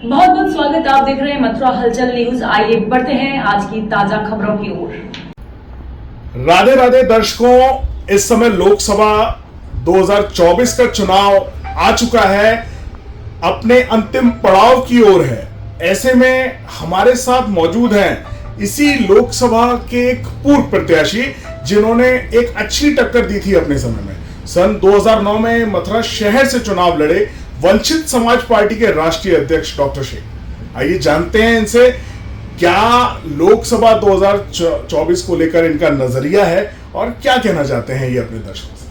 बहुत बहुत स्वागत। आप देख रहे हैं मथुरा हलचल न्यूज। आइए बढ़ते हैं आज की ताजा खबरों की ओर। राधे राधे दर्शकों, इस समय लोकसभा 2024 का चुनाव आ चुका है, अपने अंतिम पड़ाव की ओर है। ऐसे में हमारे साथ मौजूद हैं इसी लोकसभा के एक पूर्व प्रत्याशी जिन्होंने एक अच्छी टक्कर दी थी अपने समय में। सन 2009 में मथुरा शहर से चुनाव लड़े वंचित समाज पार्टी के राष्ट्रीय अध्यक्ष डॉक्टर शेख। आइए जानते हैं इनसे क्या लोकसभा 2024 को लेकर इनका नजरिया है और क्या कहना चाहते हैं ये अपने दर्शकों से।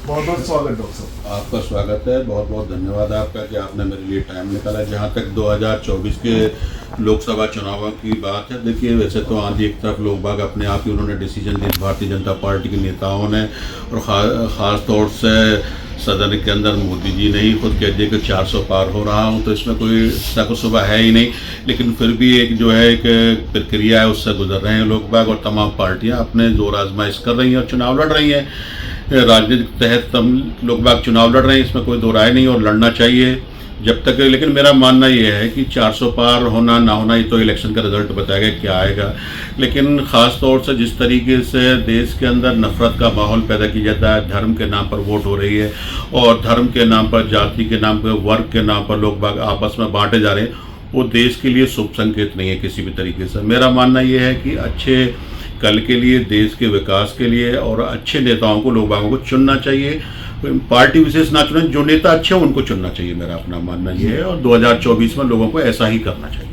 बहुत बहुत स्वागत डॉक्टर साहब। आपका स्वागत है, बहुत बहुत धन्यवाद आपका कि आपने मेरे लिए टाइम निकाला। जहाँ तक 2024 के लोकसभा चुनावों की बात है, देखिए वैसे तो आंधी एक तरफ लोग बाग अपने आप ही उन्होंने डिसीजन ली भारतीय जनता पार्टी के नेताओं ने, और ख़ास तौर से सदन के अंदर मोदी जी ने ही खुद कह दिया कि 400 पार हो रहा हूँ, तो इसमें कोई शक सुबह है ही नहीं। लेकिन फिर भी एक जो है एक प्रक्रिया है उससे गुजर रहे हैं लोग बाग, और तमाम पार्टियाँ अपने जोर आजमाइश कर रही हैं और चुनाव लड़ रही हैं। राजनीति के तहत तम लोग बाग चुनाव लड़ रहे हैं, इसमें कोई दो राय नहीं, और लड़ना चाहिए जब तक। लेकिन मेरा मानना यह है कि 400 पार होना ना होना ये तो इलेक्शन का रिजल्ट बताएगा क्या आएगा। लेकिन ख़ास तौर से जिस तरीके से देश के अंदर नफरत का माहौल पैदा किया जाता है, धर्म के नाम पर वोट हो रही है, और धर्म के नाम पर, जाति के नाम पर, वर्ग के नाम पर लोग बाग आपस में बांटे जा रहे हैं, वो देश के लिए शुभ संकेत नहीं है किसी भी तरीके से। मेरा मानना यह है कि अच्छे कल के लिए, देश के विकास के लिए और अच्छे नेताओं को लोग बागों को चुनना चाहिए। पार्टी विशेष ना चुने, जो नेता अच्छे हैं उनको चुनना चाहिए, मेरा अपना मानना ये है। और 2024 में लोगों को ऐसा ही करना चाहिए।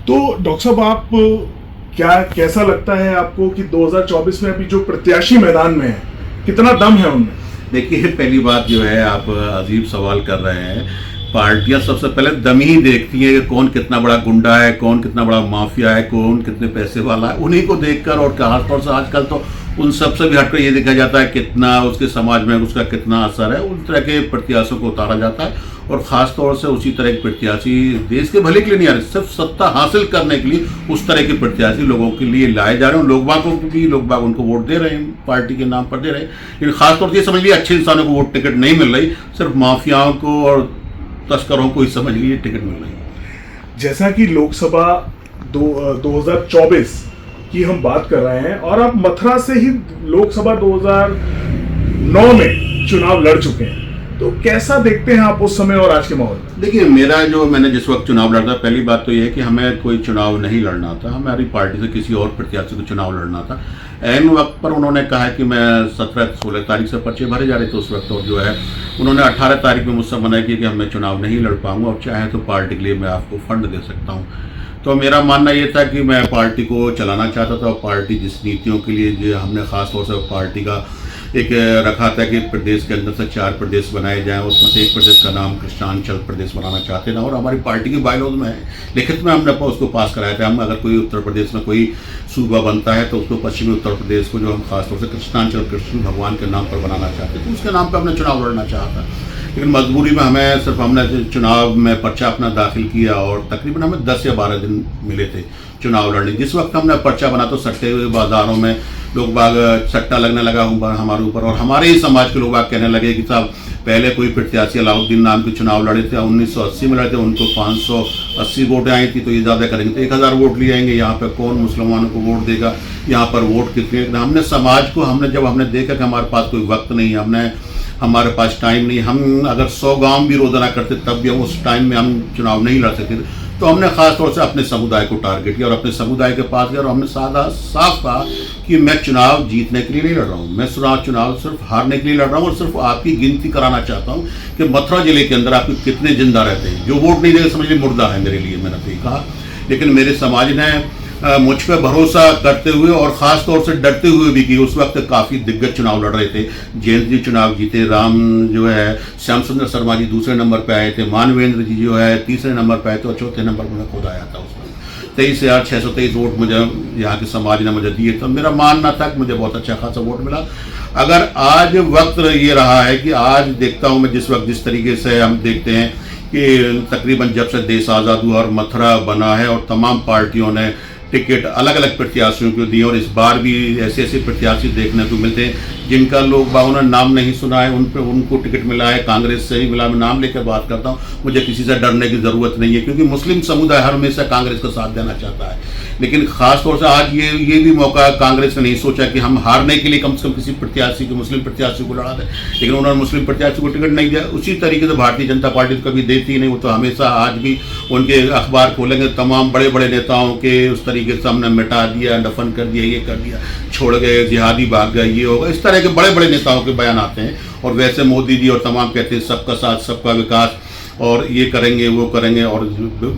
तो डॉक्टर साहब, आप कैसा लगता है आपको कि 2024 में अभी जो प्रत्याशी मैदान में है कितना दम है उनमें? देखिए, पहली बात जो है, आप अजीब सवाल कर रहे हैं। पार्टियां सबसे पहले दम ही देखती हैं कि कौन कितना बड़ा गुंडा है, कौन कितना बड़ा माफिया है, कौन कितने पैसे वाला है, उन्हीं को देखकर। और खासतौर से आजकल तो उन सब से भी हटकर ये देखा जाता है कितना उसके समाज में उसका कितना असर है, उन तरह के प्रत्याशियों को उतारा जाता है। और ख़ास तौर से उसी तरह के प्रत्याशी देश के भले के लिए नहीं आ रहे, सिर्फ सत्ता हासिल करने के लिए उस तरह के प्रत्याशी लोगों के लिए लाए जा रहे हैं। लोग बागों को भी, लोग बाग उनको वोट दे रहे हैं, पार्टी के नाम पर दे रहे हैं। लेकिन खासतौर से ये समझ लीजिए अच्छे इंसानों को वोट टिकट नहीं मिल रही, सिर्फ माफियाओं को और तस्करों को ही समझ लीजिए टिकट मिल रही है। जैसा कि लोकसभा 2024 की हम बात कर रहे हैं और आप मथुरा से ही लोकसभा 2009 में चुनाव लड़ चुके हैं, तो कैसा देखते हैं आप उस समय और आज के माहौल में? देखिए, मैंने जिस वक्त चुनाव लड़ा था, पहली बात तो यह है कि हमें कोई चुनाव नहीं लड़ना था, हमारी पार्टी से किसी और प्रत्याशी को चुनाव लड़ना था। ऐन वक्त पर उन्होंने कहा कि मैं 17-16 तारीख से पर्चे भरे जा रहे थे उस वक्त, और जो है उन्होंने 18 तारीख में मुझसे मना किया कि मैं चुनाव नहीं लड़ पाऊंगा, और चाहे तो पार्टी के लिए मैं आपको फंड दे सकता हूँ। तो मेरा मानना ये था कि मैं पार्टी को चलाना चाहता था, और पार्टी जिस नीतियों के लिए जो हमने ख़ास तौर से पार्टी का एक रखा था कि प्रदेश के अंदर से 4 प्रदेश बनाए जाएं, उसमें से एक प्रदेश का नाम कृष्णांचल प्रदेश बनाना चाहते थे, और हमारी पार्टी की बायलॉज में है, लिखित में हमने उसको पास कराया था। हम अगर कोई उत्तर प्रदेश में कोई सूबा बनता है तो उसको पश्चिमी उत्तर प्रदेश को, जो हम खासतौर से कृष्णांचल कृष्ण भगवान के नाम पर बनाना चाहते थे, उसके नाम पर हमने चुनाव लड़ना चाहा था। लेकिन मजबूरी में हमने चुनाव में पर्चा अपना दाखिल किया, और तकरीबन हमें 10 या 12 दिन मिले थे चुनाव लड़ने। जिस वक्त हमने पर्चा बना तो सट्टे हुए बाजारों में लोग बाग सट्टा लगने लगा हमारे ऊपर, और हमारे ही समाज के लोग बाग कहने लगे कि साहब पहले कोई प्रत्याशी अलाउद्दीन नाम के चुनाव लड़े थे, 1980 में लड़े थे, उनको 580 वोटें आई थी, तो ये ज़्यादा करेंगे तो 1000 वोट ले आएंगे, यहाँ पे कौन मुसलमानों को वोट देगा, यहाँ पर वोट कितने। हमने समाज को जब हमने देखा कि हमारे पास कोई वक्त नहीं है, हमारे पास टाइम नहीं, हम अगर 100 गांव भी रोजाना करते तब भी उस टाइम में हम चुनाव नहीं लड़ सकते, तो हमने खास तौर से अपने समुदाय को टारगेट किया और अपने समुदाय के पास गया, और हमने साफ कहा कि मैं चुनाव जीतने के लिए नहीं लड़ रहा हूँ, मैं चुनाव सिर्फ हारने के लिए लड़ रहा हूँ, और सिर्फ आपकी गिनती कराना चाहता हूँ कि मथुरा जिले के अंदर आपके कितने जिंदा रहते हैं। जो वोट नहीं देगा समझ लीजिए मुर्दा है मेरे लिए, मैंने तो कहा। लेकिन मेरे समाज ने मुझ पर भरोसा करते हुए और ख़ास तौर से डरते हुए भी कि उस वक्त काफ़ी दिग्गज चुनाव लड़ रहे थे। जयंत जी चुनाव जीते, राम जो है श्याम सुंदर शर्मा जी दूसरे नंबर पे आए थे, मानवेंद्र जी जो है तीसरे नंबर पे आए थे, और चौथे नंबर पर मैं खुद आया था। उसमें 23,623 वोट मुझे यहाँ के समाज ने मुझे दिए, तो मेरा मानना था कि मुझे बहुत अच्छा खासा वोट मिला। अगर आज वक्त ये रहा है कि आज देखता हूँ मैं जिस तरीके से हम देखते हैं कि तकरीबन जब से देश आज़ाद हुआ और मथुरा बना है, और तमाम पार्टियों ने टिकट अलग अलग प्रत्याशियों को दिए, और इस बार भी ऐसे प्रत्याशी देखने को मिलते हैं जिनका लोग बागों ने नाम नहीं सुना है, उन पर उनको टिकट मिला है, कांग्रेस से ही मिला। मैं नाम लेकर बात करता हूँ, मुझे किसी से डरने की ज़रूरत नहीं है, क्योंकि मुस्लिम समुदाय हर हमेशा कांग्रेस का साथ देना चाहता है। लेकिन ख़ास तौर से आज ये भी मौका कांग्रेस ने नहीं सोचा कि हम हारने के लिए कम से कम किसी प्रत्याशी को, मुस्लिम प्रत्याशी को लड़ा दें, लेकिन उन्होंने मुस्लिम प्रत्याशी को टिकट नहीं दिया। उसी तरीके से भारतीय जनता पार्टी तो कभी देती ही नहीं, वो तो हमेशा आज भी उनके अखबार खोलेंगे, तमाम बड़े बड़े नेताओं के उस तरीके से हमने मिटा दिया, दफन कर दिया, ये कर दिया, छोड़ गए, जिहादी भाग गए, ये होगा, इस तरह के बड़े बड़े नेताओं के बयान आते हैं। और वैसे मोदी जी और तमाम कहते हैं सबका साथ सबका विकास, और ये करेंगे वो करेंगे, और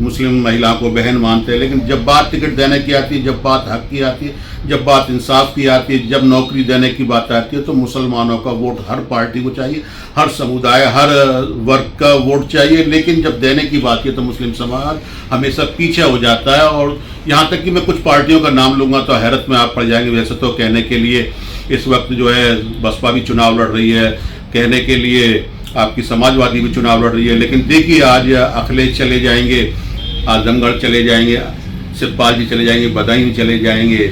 मुस्लिम महिला को बहन मानते हैं। लेकिन जब बात टिकट देने की आती है, जब बात हक की आती है, जब बात इंसाफ की आती है, जब नौकरी देने की बात आती है, तो मुसलमानों का वोट हर पार्टी को चाहिए, हर समुदाय, हर वर्ग का वोट चाहिए। लेकिन जब देने की बात है तो मुस्लिम समाज हमेशा पीछे हो जाता है। और यहाँ तक कि मैं कुछ पार्टियों का नाम लूँगा तो हैरत में आप पड़ जाएंगे। वैसे तो कहने के लिए इस वक्त जो है बसपा भी चुनाव लड़ रही है, कहने के लिए आपकी समाजवादी भी चुनाव लड़ रही है, लेकिन देखिए आज अखिलेश चले जाएंगे, आजमगढ़ चले जाएंगे, शिवपाल जी चले जाएंगे, बदायूं चले जाएंगे,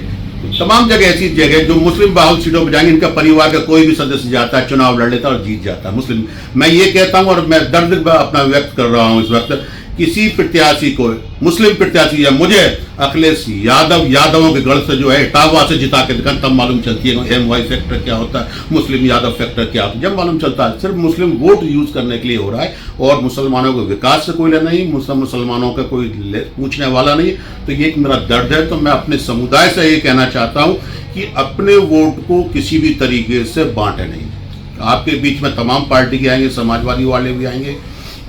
तमाम जगह ऐसी जगह जो मुस्लिम बाहुल सीटों पर जाएंगे, इनका परिवार का कोई भी सदस्य जाता है, चुनाव लड़ लेता है और जीत जाता है मुस्लिम। मैं ये कहता हूँ और मैं दर्द अपना व्यक्त कर रहा हूँ इस वक्त, किसी प्रत्याशी को, मुस्लिम प्रत्याशी या मुझे अखिलेश यादवों के गढ़ से जो है इटावा से जिता के दिखा, तब मालूम चलती है MY फैक्टर क्या होता है, मुस्लिम यादव फैक्टर क्या होता है, जब मालूम चलता है। सिर्फ मुस्लिम वोट यूज करने के लिए हो रहा है और मुसलमानों को विकास से कोई लेना नहीं, मुसलमानों का कोई पूछने वाला नहीं। तो ये एक मेरा दर्द है। तो मैं अपने समुदाय से ये कहना चाहता हूँ कि अपने वोट को किसी भी तरीके से बांटे नहीं। आपके बीच में तमाम पार्टी के आएंगे, समाजवादी वाले भी आएंगे,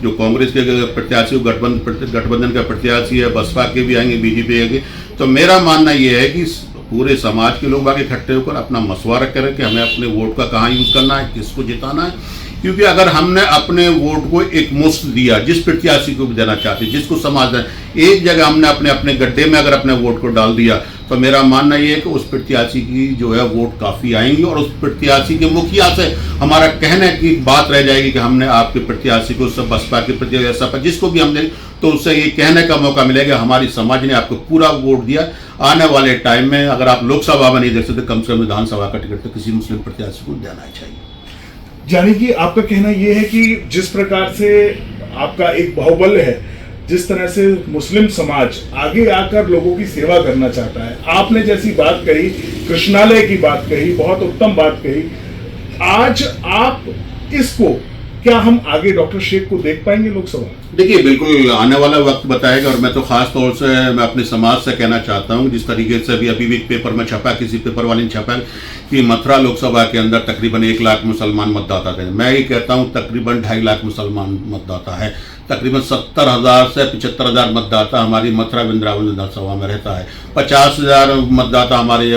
जो कांग्रेस के प्रत्याशी गठबंधन का प्रत्याशी है, बसपा के भी आएंगे, बीजेपी आएंगे। तो मेरा मानना यह है कि पूरे समाज के लोग आगे इकट्ठे होकर अपना मशवरा करें कि हमें अपने वोट का कहाँ यूज करना है, किसको जिताना है। क्योंकि अगर हमने अपने वोट को एक मुश्त दिया, जिस प्रत्याशी को भी देना चाहते, जिसको समाज है, एक जगह हमने अपने गड्ढे में अगर अपने वोट को डाल दिया, तो मेरा मानना यह है कि उस प्रत्याशी की जो है वोट काफ़ी आएंगी और उस प्रत्याशी के मुखिया से हमारा कहने की बात रह जाएगी कि हमने आपके प्रत्याशी को, सब बसपा के प्रत्याशी, सपा जिसको भी हम दें, तो उससे ये कहने का मौका मिलेगा हमारी समाज ने आपको पूरा वोट दिया। आने वाले टाइम में अगर आप लोकसभा में नहीं देख सकते, कम से कम विधानसभा का टिकट तो किसी मुस्लिम प्रत्याशी को देना ही चाहिए। यानी कि आपका कहना यह है कि जिस प्रकार से आपका एक बाहुबल है, जिस तरह से मुस्लिम समाज आगे आकर लोगों की सेवा करना चाहता है, आपने जैसी बात कही, कृष्णालय की बात कही, बहुत उत्तम बात कही, आज आप इसको क्या हम आगे डॉक्टर शेख को देख पाएंगे लोकसभा? देखिए, बिल्कुल आने वाला वक्त बताएगा। और मैं तो खास तौर से मैं अपने समाज से कहना चाहता हूं, जिस तरीके से अभी भी पेपर में छपा, किसी पेपर वाले ने छपा कि मथुरा लोकसभा के अंदर तकरीबन 1 लाख मुसलमान मतदाता थे। मैं ये कहता हूं तकरीबन 2.5 लाख मुसलमान मतदाता है। तकरीबन 70,000 से 75,000 मतदाता हमारी मथुरा वृंदावन विधानसभा में रहता है। 50,000 मतदाता हमारे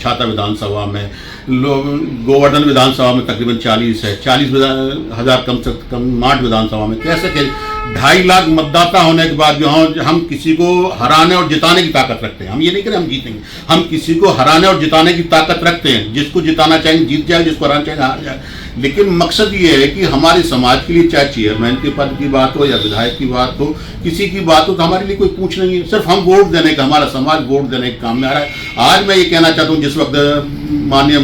छाता विधानसभा में, गोवर्धन विधानसभा में तकरीबन 40 है, 40,000 कम से कम माठ विधानसभा में। कैसे 2.5 लाख मतदाता होने के बाद जो हम किसी को हराने और जिताने की ताकत रखते हैं। हम ये नहीं करें हम जीतेंगे, हम किसी को हराने और जिताने की ताकत रखते हैं। जिसको जिताना चाहेंगे जीत जाए, जिसको हराना चाहेंगे हार जाए। लेकिन मकसद ये है कि हमारे समाज के लिए, चाहे चेयरमैन के पद की बात हो या विधायक की बात हो, किसी की बात हो, तो हमारे लिए कोई पूछ नहीं है। सिर्फ हम वोट देने का, हमारा समाज वोट देने के काम में आ रहा है। आज मैं ये कहना चाहता हूँ, जिस वक्त माननीय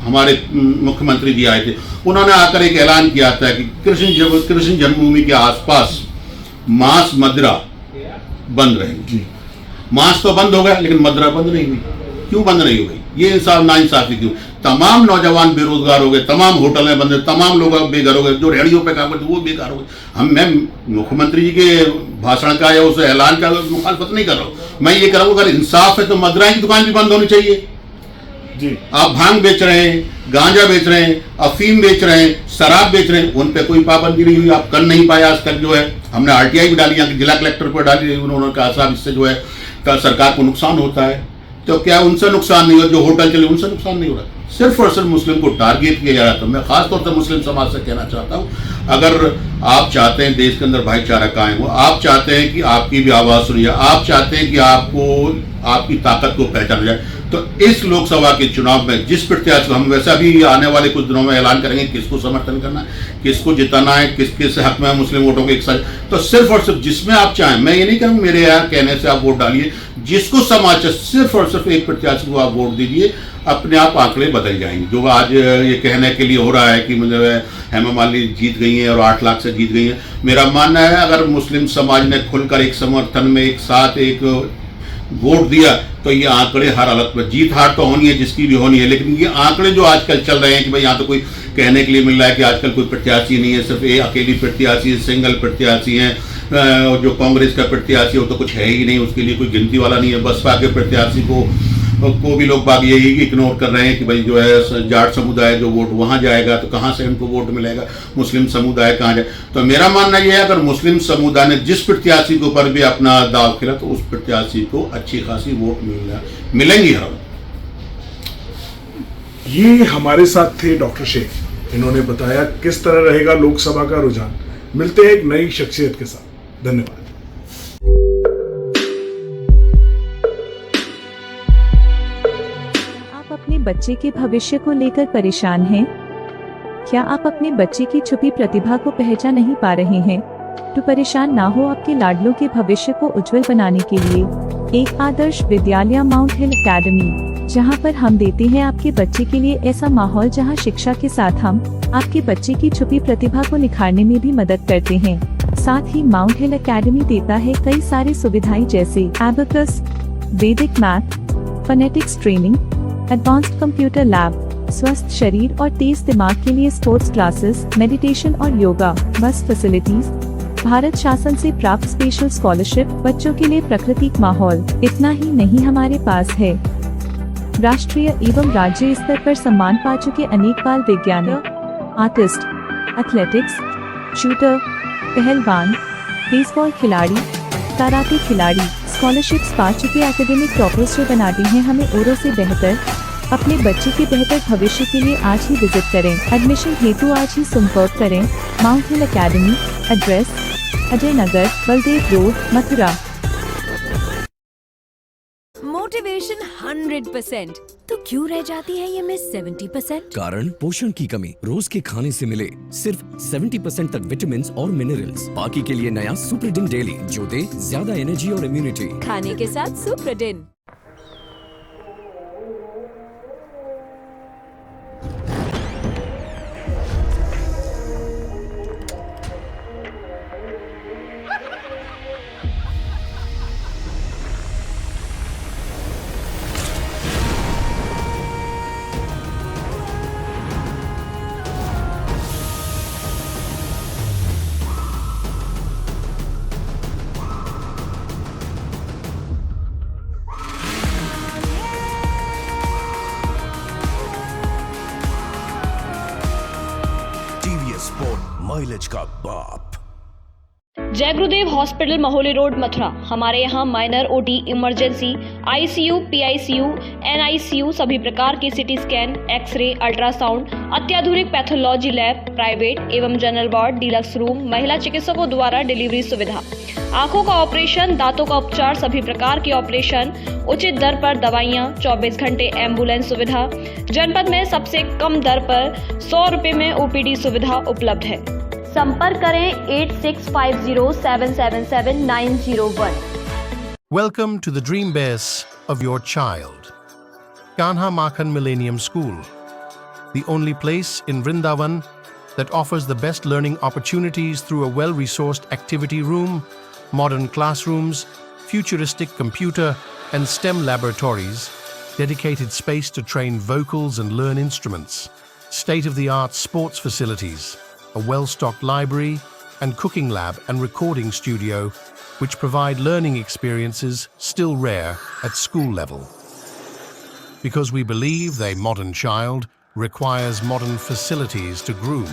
हमारे मुख्यमंत्री जी आए थे, उन्होंने आकर एक ऐलान किया था कि कृष्ण जन्मभूमि के आसपास मांस मदिरा बंद रहेगी। मांस तो बंद हो गया, लेकिन मदिरा बंद नहीं हुई। क्यों बंद नहीं हो गई? ये इंसाफ नाइंसाफी क्यों? तमाम नौजवान बेरोजगार हो गए, तमाम होटलें बंद, तमाम लोग बेघर हो गए, जो रेहड़ियों पे काम करते वो बेकार हो गए। मैं मुख्यमंत्री जी के भाषण का या उस ऐलान का मुखालफत नहीं कर रहा हूँ। मैं ये कर रहा हूँ, अगर इंसाफ है तो मदिरा की दुकान भी बंद होनी चाहिए जी। आप भांग बेच रहे हैं, गांजा बेच रहे हैं, अफीम बेच रहे हैं, शराब बेच रहे हैं, उन पे कोई पाबंदी नहीं हुई। आप कर नहीं पाए आज तक। जो है हमने RTI भी डाली, यहाँ के जिला कलेक्टर को डाली, उन्होंने कहा साहब इससे जो है सरकार को नुकसान होता है। तो क्या उनसे नुकसान नहीं हो? जो होटल चले उनसे नुकसान नहीं हो रहा, सिर्फ और सिर्फ मुस्लिम को टारगेट किया जा रहा था। मैं खासतौर से मुस्लिम समाज से कहना चाहता हूँ, अगर आप चाहते हैं देश के अंदर भाईचारा कायम हो, आप चाहते हैं कि आपकी भी आवाज़ सुनी जाए, आप चाहते हैं कि आपको आपकी ताकत को पहचाना जाए, तो तो इस लोकसभा के चुनाव में जिस प्रत्याशी को हम वैसा भी आने वाले कुछ दिनों में ऐलान करेंगे किसको समर्थन करना है, किसको जिताना है, किस हक में मुस्लिम वोटों को एक साथ, तो सिर्फ और सिर्फ जिसमें आप चाहें, मैं ये नहीं कहूँ मेरे यहाँ कहने से आप वोट डालिए, जिसको समाज सिर्फ और सिर्फ एक प्रत्याशी को आप वोट दीजिए, अपने आप आंकड़े बदल जाएंगे। जो आज ये कहने के लिए हो रहा है कि मतलब हेमा मालिनी जीत गई हैं और 8 लाख से जीत गई हैं, मेरा मानना है अगर मुस्लिम समाज ने खुलकर एक समर्थन में एक साथ एक वोट दिया तो ये आंकड़े हर हालत में, जीत हार तो होनी है जिसकी भी होनी है, लेकिन ये आंकड़े जो आजकल चल रहे हैं कि भाई यहाँ तो कोई कहने के लिए मिल रहा है कि आजकल कोई प्रत्याशी नहीं है, सिर्फ एक अकेली प्रत्याशी है, सिंगल प्रत्याशी है, जो कांग्रेस का प्रत्याशी हो तो कुछ है ही नहीं, उसके लिए कोई गिनती वाला नहीं है। बसपा के प्रत्याशी को भी लोग बाग यही इग्नोर कर रहे हैं कि भाई जो है जाट समुदाय जो वोट वहां जाएगा तो कहां से उनको वोट मिलेगा, मुस्लिम समुदाय कहां जाए। तो मेरा मानना यह है अगर मुस्लिम समुदाय ने जिस प्रत्याशी के ऊपर भी अपना दाव खेला तो उस प्रत्याशी को अच्छी खासी वोट मिलेंगी हर। ये हमारे साथ थे डॉक्टर शेख, इन्होंने बताया किस तरह रहेगा लोकसभा का रुझान। मिलते हैं एक नई शख्सियत के साथ। धन्यवाद। अपने बच्चे के भविष्य को लेकर परेशान हैं? क्या आप अपने बच्चे की छुपी प्रतिभा को पहचान नहीं पा रहे हैं? तो परेशान ना हो, आपके लाडलों के भविष्य को उज्जवल बनाने के लिए एक आदर्श विद्यालय माउंट हिल एकेडमी, जहां पर हम देते हैं आपके बच्चे के लिए ऐसा माहौल जहां शिक्षा के साथ हम आपके बच्चे की छुपी प्रतिभा को निखारने में भी मदद करते हैं। साथ ही माउंट हिल एकेडमी देता है कई सारी सुविधाएं जैसे एबेकस, वैदिक math, phonetics training, advanced computer lab, स्वस्थ शरीर और तेज दिमाग के लिए स्पोर्ट्स क्लासेस, मेडिटेशन और योगा, बस फैसिलिटीज, भारत शासन से प्राप्त स्पेशल स्कॉलरशिप, बच्चों के लिए प्राकृतिक माहौल। इतना ही नहीं, हमारे पास है राष्ट्रीय एवं राज्य स्तर पर सम्मान पा चुके अनेक बाल वैज्ञानिक, आर्टिस्ट, एथलेटिक्स, शूटर, पहलवान, बेसबॉल खिलाड़ी, कराटे खिलाड़ी, स्कॉलरशिप्स पा चुके एकेडमिक टॉपर्स जो बनाते हैं हमें औरों से बेहतर। अपने बच्चे के बेहतर भविष्य के लिए आज ही विजिट करें। एडमिशन हेतु आज ही संपर्क करें। माउंट हिल academy, address Ajay Nagar, Baldev road, Mathura. Motivation 100%, तो क्यों रह जाती है ये मिस 70%? कारण पोषण की कमी। रोज के खाने से मिले सिर्फ 70% तक विटामिन और मिनरल्स। बाकी के लिए नया सुप्रीडिन डेली जो दे ज्यादा एनर्जी और इम्यूनिटी। खाने के साथ सुप्रीडिन। माइलेज का बाप। जय गुरुदेव हॉस्पिटल, महोली रोड, मथुरा। हमारे यहाँ minor, OT, emergency, ICU, PICU, NICU, सभी प्रकार की सिटी स्कैन, एक्सरे, अल्ट्रासाउंड, अत्याधुनिक पैथोलॉजी लैब, प्राइवेट एवं जनरल वार्ड, डीलक्स रूम, महिला चिकित्सकों द्वारा डिलीवरी सुविधा, आंखों का ऑपरेशन, दांतों का उपचार, सभी प्रकार के ऑपरेशन, उचित दर पर दवाइयाँ, 24 घंटे एम्बुलेंस सुविधा। जनपद में सबसे कम दर पर 100 रुपए में ओपीडी सुविधा उपलब्ध है। संपर्क करें 8650777901। Welcome to the dream base of your child. Kanha Makhan Millennium School, the only place in Vrindavan that offers the best learning opportunities through a well-resourced activity room, modern classrooms, futuristic computer and STEM laboratories, dedicated space to train vocals and learn instruments, state-of-the-art sports facilities, a well-stocked library and cooking lab and recording studio, which provide learning experiences still rare at school level. Because we believe a modern child requires modern facilities to groom.